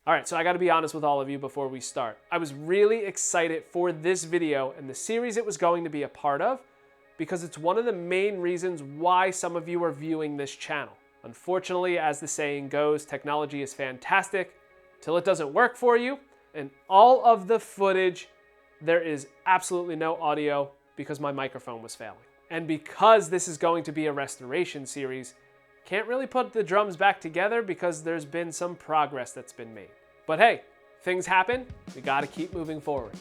All right, so I gotta be honest with all of you before we start. I was really excited for this video and the series it was going to be a part of because it's one of the main reasons why some of you are viewing this channel. Unfortunately, as the saying goes, technology is fantastic till it doesn't work for you. And all of the footage, there is absolutely no audio because my microphone was failing. And because this is going to be a restoration series, can't really put the drums back together because there's been some progress that's been made. But hey, things happen, we gotta keep moving forward.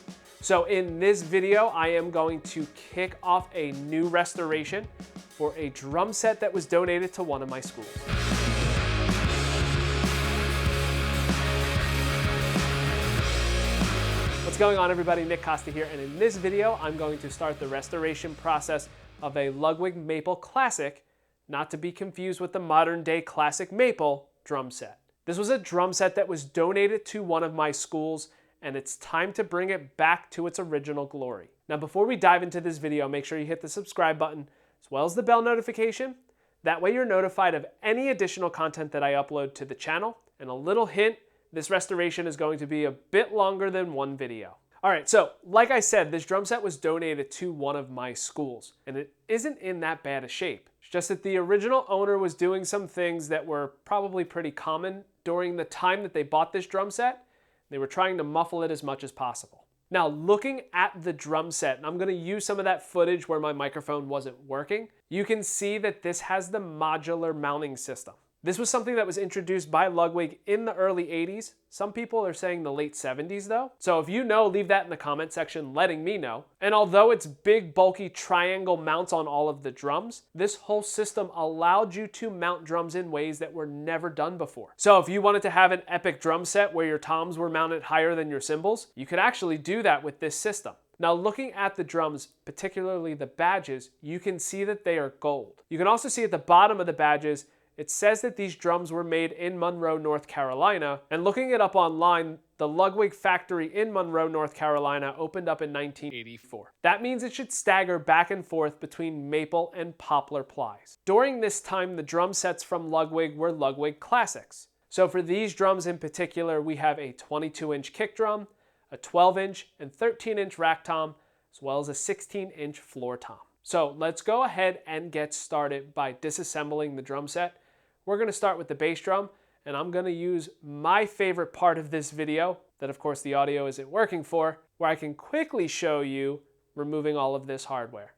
So in this video, I am going to kick off a new restoration for a drum set that was donated to one of my schools. What's going on, everybody? Nick Costa here, and in this video, I'm going to start the restoration process of a Ludwig Maple Classic, not to be confused with the modern day Classic Maple drum set. This was a drum set that was donated to one of my schools, and it's time to bring it back to its original glory. Now, before we dive into this video, make sure you hit the subscribe button as well as the bell notification. That way you're notified of any additional content that I upload to the channel. And a little hint, this restoration is going to be a bit longer than one video. All right, so like I said, this drum set was donated to one of my schools, and it isn't in that bad a shape. It's just that the original owner was doing some things that were probably pretty common during the time that they bought this drum set. They were trying to muffle it as much as possible. Now, looking at the drum set, and I'm gonna use some of that footage where my microphone wasn't working, you can see that this has the modular mounting system. This was something that was introduced by Ludwig in the early 80s. Some people are saying the late 70s though. So if you know, leave that in the comment section letting me know. And although it's big, bulky triangle mounts on all of the drums, this whole system allowed you to mount drums in ways that were never done before. So if you wanted to have an epic drum set where your toms were mounted higher than your cymbals, you could actually do that with this system. Now, looking at the drums, particularly the badges, you can see that they are gold. You can also see at the bottom of the badges, it says that these drums were made in Monroe, North Carolina, and looking it up online, the Ludwig factory in Monroe, North Carolina opened up in 1984. That means it should stagger back and forth between maple and poplar plies. During this time, the drum sets from Ludwig were Ludwig Classics. So for these drums in particular, we have a 22-inch kick drum, a 12-inch and 13-inch rack tom, as well as a 16-inch floor tom. So let's go ahead and get started by disassembling the drum set. We're going to start with the bass drum, and I'm going to use my favorite part of this video, that of course the audio isn't working for, where I can quickly show you removing all of this hardware.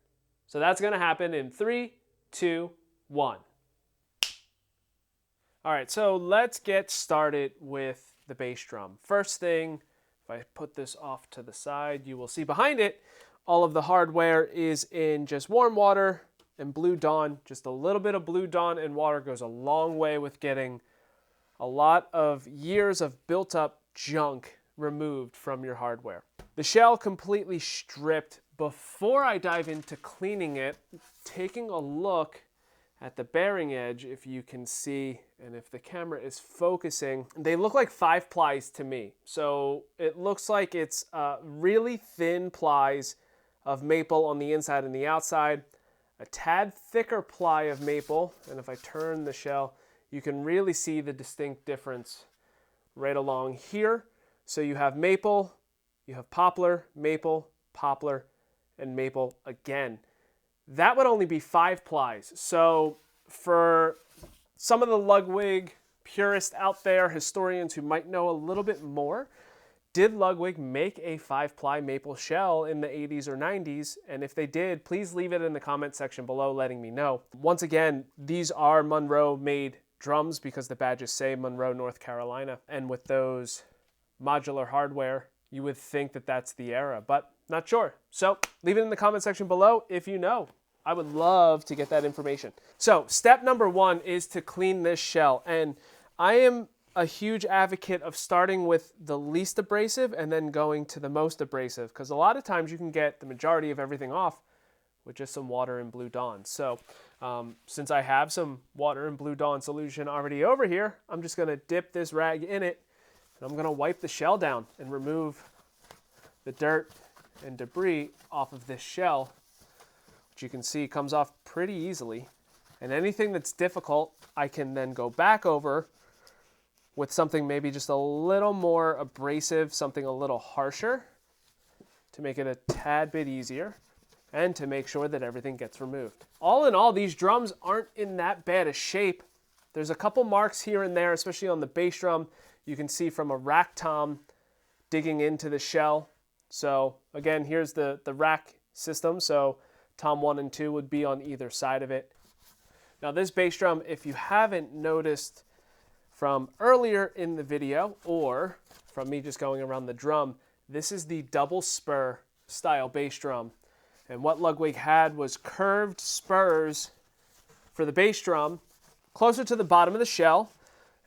So that's going to happen in 3, 2, 1. All right, so let's get started with the bass drum. First thing, if I put this off to the side, you will see behind it, all of the hardware is in just warm water and Blue Dawn. Just a little bit of Blue Dawn and water goes a long way with getting a lot of years of built up junk removed from your hardware. The shell completely stripped. Before I dive into cleaning it, taking a look at the bearing edge, if you can see, and if the camera is focusing, they look like 5 plies to me. So it looks like it's really thin plies of maple on the inside and the outside, a tad thicker ply of maple, and if I turn the shell, you can really see the distinct difference right along here. So you have maple, you have poplar, and maple again. That would only be 5 plies. So for some of the Ludwig purists out there, historians who might know a little bit more, did Ludwig make a 5-ply maple shell in the 80s or 90s? And if they did, please leave it in the comment section below letting me know. Once again, these are Monroe-made drums because the badges say Monroe, North Carolina. And with those modular hardware, you would think that that's the era, but not sure. So leave it in the comment section below if you know. I would love to get that information. So step number 1 is to clean this shell. And I am a huge advocate of starting with the least abrasive and then going to the most abrasive, because a lot of times you can get the majority of everything off with just some water and Blue Dawn. So since I have some water and Blue Dawn solution already over here, I'm just going to dip this rag in it, and I'm going to wipe the shell down and remove the dirt and debris off of this shell, which you can see comes off pretty easily. And anything that's difficult, I can then go back over with something maybe just a little more abrasive, something a little harsher to make it a tad bit easier and to make sure that everything gets removed. All in all, these drums aren't in that bad a shape. There's a couple marks here and there, especially on the bass drum. You can see from a rack tom digging into the shell. So again, here's the rack system. So tom 1 and 2 would be on either side of it. Now this bass drum, if you haven't noticed from earlier in the video or from me just going around the drum, this is the double spur style bass drum. And what Ludwig had was curved spurs for the bass drum closer to the bottom of the shell,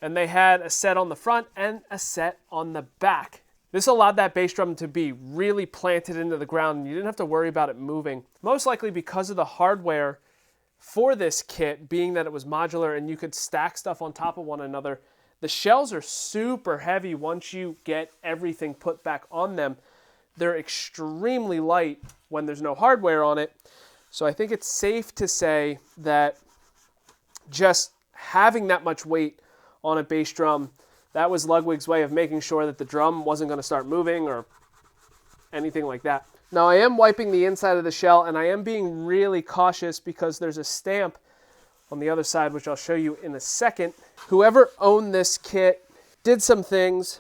and they had a set on the front and a set on the back. This allowed that bass drum to be really planted into the ground, and you didn't have to worry about it moving. Most likely because of the hardware for this kit, being that it was modular and you could stack stuff on top of one another. The shells are super heavy once you get everything put back on them. They're extremely light when there's no hardware on it. So I think it's safe to say that just having that much weight on a bass drum, that was Ludwig's way of making sure that the drum wasn't going to start moving or anything like that. Now I am wiping the inside of the shell, and I am being really cautious because there's a stamp on the other side, which I'll show you in a second. Whoever owned this kit did some things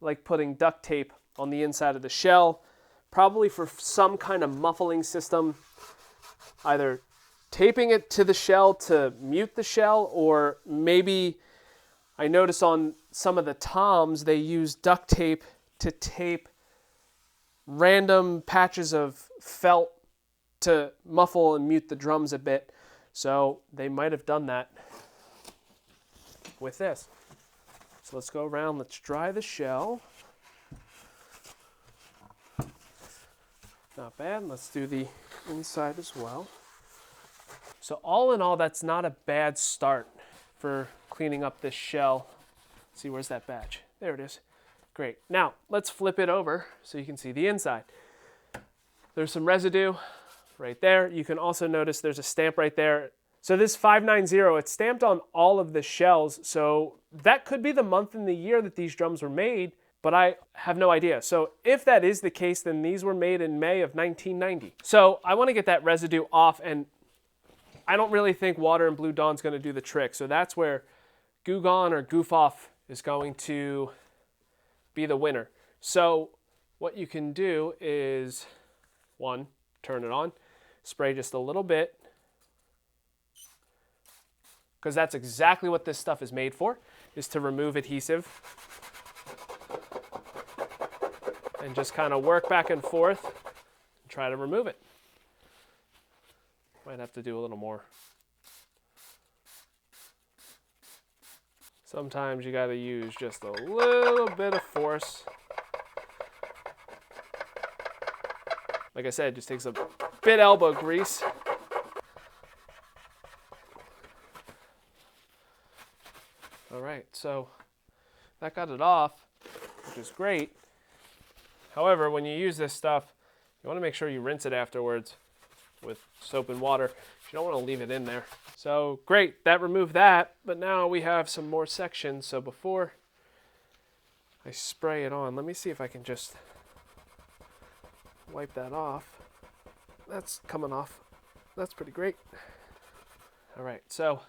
like putting duct tape on the inside of the shell, probably for some kind of muffling system, either taping it to the shell to mute the shell, or maybe I noticed on some of the toms they use duct tape to tape random patches of felt to muffle and mute the drums a bit. So they might have done that with this. So let's go around, let's dry the shell. Not bad. Let's do the inside as well. So all in all, that's not a bad start for cleaning up this shell. Let's see, where's that badge? There it is. Great. Now, let's flip it over so you can see the inside. There's some residue right there. You can also notice there's a stamp right there. So this 590, it's stamped on all of the shells. So that could be the month and the year that these drums were made, but I have no idea. So if that is the case, then these were made in May of 1990. So I want to get that residue off, and I don't really think water and Blue Dawn's going to do the trick. So that's where Goo Gone or Goof Off is going to be the winner. So what you can do is, one, turn it on, spray just a little bit, because that's exactly what this stuff is made for, is to remove adhesive. And just kind of work back and forth and try to remove it. Might have to do a little more. Sometimes you got to use just a little bit of force. Like I said, just takes a bit elbow grease. All right, so that got it off, which is great. However, when you use this stuff, you want to make sure you rinse it afterwards with soap and water. You don't want to leave it in there. So great, that removed that, but now we have some more sections. So before I spray it on, let me see if I can just wipe that off. That's coming off. That's pretty great. All right, so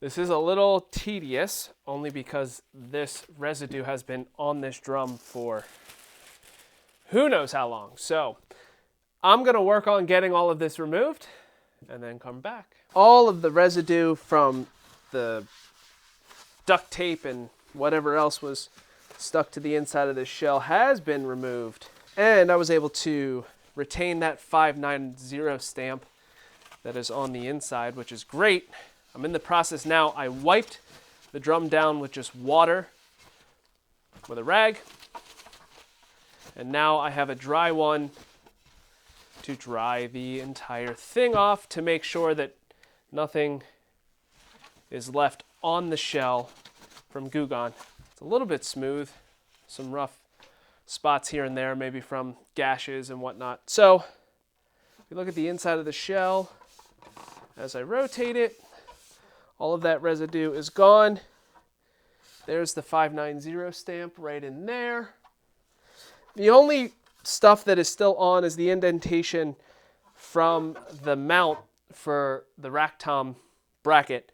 this is a little tedious, only because this residue has been on this drum for who knows how long. So I'm going to work on getting all of this removed and then come back. All of the residue from the duct tape and whatever else was stuck to the inside of this shell has been removed. And I was able to retain that 590 stamp that is on the inside, which is great. I'm in the process now. I wiped the drum down with just water with a rag. And now I have a dry one to dry the entire thing off to make sure that nothing is left on the shell from Goo Gone. It's a little bit smooth, some rough spots here and there, maybe from gashes and whatnot. So if you look at the inside of the shell, as I rotate it, all of that residue is gone. There's the 590 stamp right in there. The only stuff that is still on is the indentation from the mount for the rack tom bracket.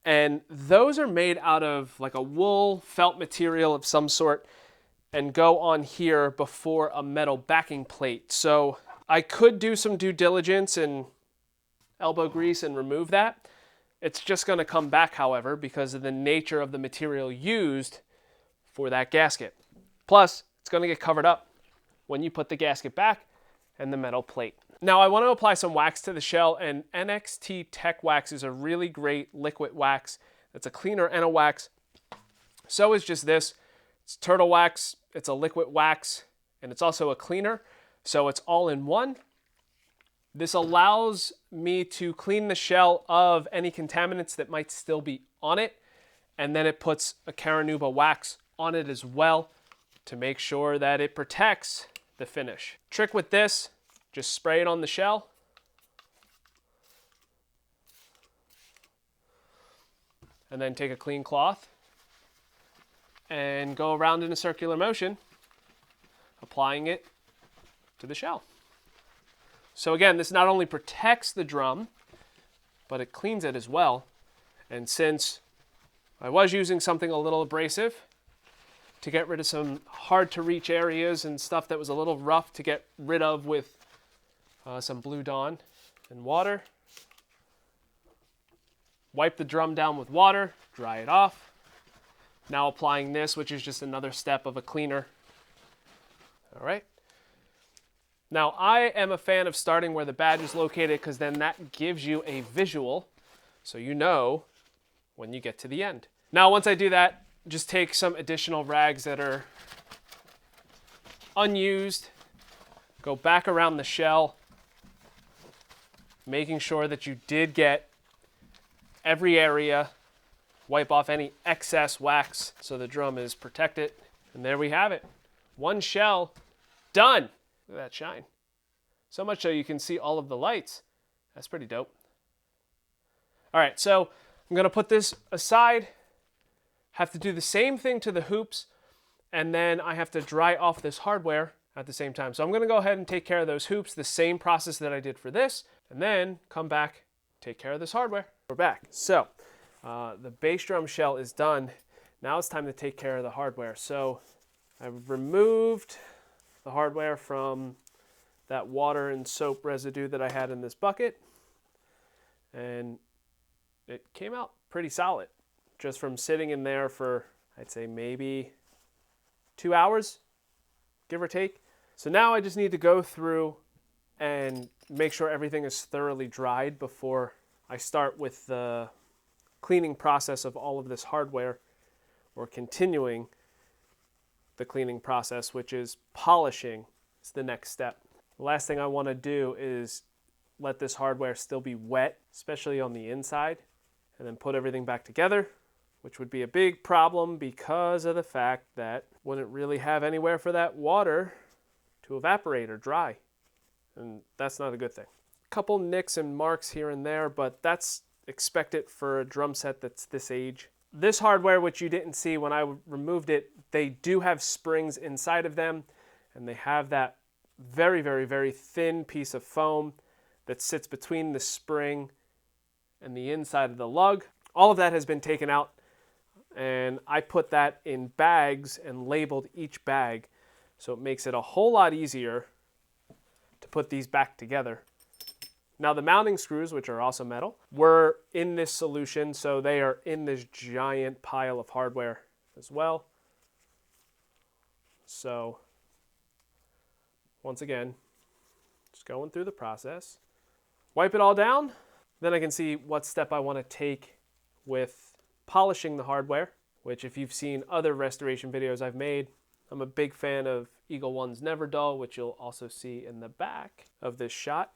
And those are made out of like a wool felt material of some sort and go on here before a metal backing plate. So I could do some due diligence and elbow grease and remove that. It's just going to come back, however, because of the nature of the material used for that gasket. Plus, it's going to get covered up when you put the gasket back and the metal plate. Now I want to apply some wax to the shell, and NXT Tech Wax is a really great liquid wax. It's a cleaner and a wax. So is just this. It's turtle wax, it's a liquid wax, and it's also a cleaner. So it's all in one. This allows me to clean the shell of any contaminants that might still be on it. And then it puts a Caranuba wax on it as well to make sure that it protects the finish. Trick with this, just spray it on the shell. And then take a clean cloth and go around in a circular motion, applying it to the shell. So again, this not only protects the drum, but it cleans it as well. And since I was using something a little abrasive to get rid of some hard to reach areas and stuff that was a little rough to get rid of with some Blue Dawn and water, wipe the drum down with water, dry it off. Now applying this, which is just another step of a cleaner. All right. Now I am a fan of starting where the badge is located because then that gives you a visual so you know when you get to the end. Now once I do that, just take some additional rags that are unused, go back around the shell, making sure that you did get every area, wipe off any excess wax so the drum is protected. And there we have it. One shell done. Look at that shine. So much so you can see all of the lights. That's pretty dope. All right, so I'm gonna put this aside, have to do the same thing to the hoops, and then I have to dry off this hardware at the same time. So I'm gonna go ahead and take care of those hoops, the same process that I did for this, and then come back, take care of this hardware. We're back. So the bass drum shell is done. Now it's time to take care of the hardware. So I've removed the hardware from that water and soap residue that I had in this bucket, and it came out pretty solid just from sitting in there for, I'd say, maybe 2 hours, give or take. So now I just need to go through and make sure everything is thoroughly dried before I start with the cleaning process of all of this hardware, or continuing the cleaning process, which is polishing. It's the next step. The last thing I want to do is let this hardware still be wet, especially on the inside, and then put everything back together, which would be a big problem because of the fact that wouldn't really have anywhere for that water to evaporate or dry. And that's not a good thing. A couple nicks and marks here and there, but that's expected for a drum set that's this age. This hardware, which you didn't see when I removed it, they do have springs inside of them, and they have that very, very, very thin piece of foam that sits between the spring and the inside of the lug. All of that has been taken out, and I put that in bags and labeled each bag, so it makes it a whole lot easier to put these back together. Now the mounting screws, which are also metal, were in this solution, so they are in this giant pile of hardware as well. So once again, just going through the process. Wipe it all down, then I can see what step I want to take with polishing the hardware, which if you've seen other restoration videos I've made, I'm a big fan of Eagle One's Never Dull, which you'll also see in the back of this shot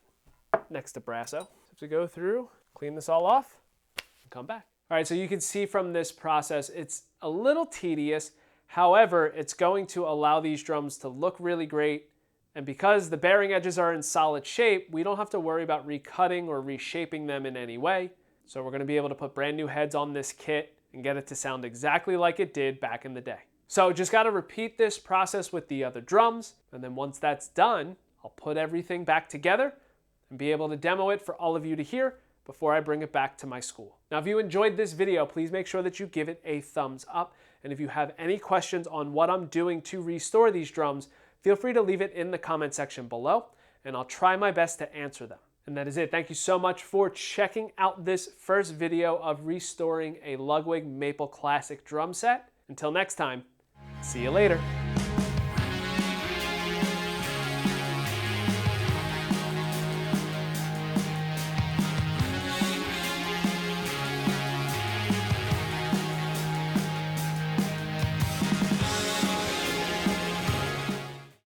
next to Brasso. Have to go through, clean this all off, and come back. All right, so you can see from this process, it's a little tedious. However, it's going to allow these drums to look really great. And because the bearing edges are in solid shape, we don't have to worry about recutting or reshaping them in any way. So we're going to be able to put brand new heads on this kit and get it to sound exactly like it did back in the day. So just got to repeat this process with the other drums, and then once that's done, I'll put everything back together and be able to demo it for all of you to hear before I bring it back to my school. Now, if you enjoyed this video, please make sure that you give it a thumbs up. And if you have any questions on what I'm doing to restore these drums, feel free to leave it in the comment section below, and I'll try my best to answer them. And that is it. Thank you so much for checking out this first video of restoring a Ludwig Maple Classic drum set. Until next time, see you later.